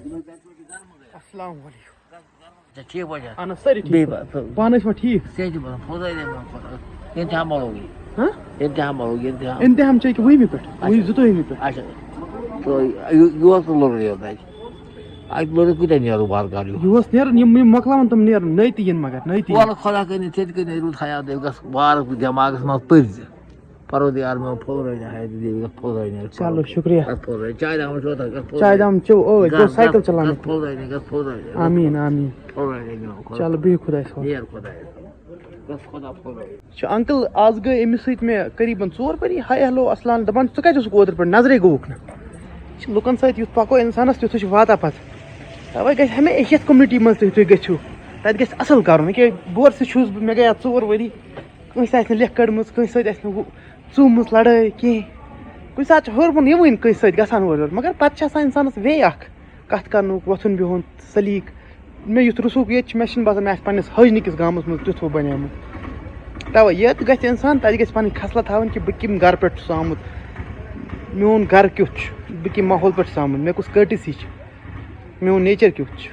السلام علیکم. ٹھیک بچا اہن حظ سٲری ٹھیٖک پانہٕ ٲسۍوا ٹھیٖک؟ امتحان ہوگی ہاں امتحان ہوگی امتحان امتحان چھِ أکہِ 20مہِ پٮ۪ٹھ 22مہِ پٮ۪ٹھ. اچھا تو یور تو لوٚگ یوت اتہِ لوٚگ کۭتیاہ نیرو بار کار یِہُس نیرن یِم مۄکلاوَن تِم نیرن نٔے تہِ یِن مگر نٔے تہِ وَلہٕ خۄدا کٔرِنۍ ژےٚ تہِ کٔرِنۍ روٗد حیات دٔپۍ گژھ وارٕ دٮ۪ماغس منٛز پٔرزِ پروردگار میون پھُلرٲنی حیات دِیہِ گژھ پھُلرٲنی چلو شُکریہ. پھُلرٲنی چاے دامن چھُوا تۄہہِ گژھ چاے دام چیٚو ٲدۍ گوٚو سایکل چلاونہٕ. گژھ پھُلرٲنی گژھ پھُلرٲنی آمیٖن آمیٖن. پھُلرٲنی میون خۄدا چلو بِہِو خۄدایَس حوالہٕ. نیر خۄدایَس گژھ خۄدا پھُلرٲنی. چھُ انکل آز گٔے أمِس سۭتۍ مےٚ قریٖبن 4 ؤری ہاے ہیلو اسلام دپان ژٕ کتہِ اوسُکھ اوترٕ پٮ۪ٹھ نظرے گوٚوُکھ نہٕ. یہِ چھِ لُکن سۭتۍ یُتھ پکو انسانس تیُتھُے چھُ واتان پتہٕ. تَوے گژھِ ہمیشہِ یتھ کوٚمنِٹی منٛز تہِ تُہۍ گٔژھِو تتہِ گژھِ اصٕل کرُن ییٚکیٛاہ بورسہِ چھُس بہٕ مےٚ گٔے اتھ 4 ؤری کٲنٛسہِ آسہِ نہٕ لیکھ کٔڑمٕژ کٲنٛسہِ سۭتۍ آسہِ نہٕ ژوٗمٕژ لڑٲے کینٛہہ کُنہِ ساتہٕ چھُ ہیوٚرمُن یِوٕنۍ کٲنٛسہِ سۭتۍ گژھان اورٕ یورٕ مگر پتہٕ چھِ آسان انسانس وے اکھ کتھ کرنُک وۄتھُن بِہُن سلیٖق مےٚ یُتھ رسوٗخ ییٚتہِ چھُ مےٚ چھُنہٕ باسان مےٚ آسہِ پننِس حٲجنِکِس گامس منٛز تیُتھ ہُہ بنیومُت. تَوے ییٚتہِ گژھِ انسان تتہِ گژھِ پنٕنۍ خصلت تھاوٕنۍ کہِ بہٕ کمہِ گرٕ پٮ۪ٹھ چھُس آمُت میون گرٕ کیُتھ چھُ بہٕ کمہِ ماحول پٮ۪ٹھ چھُس آمُت مےٚ کُس کٔٹِسی چھِ میون نیچر کیُتھ چھُ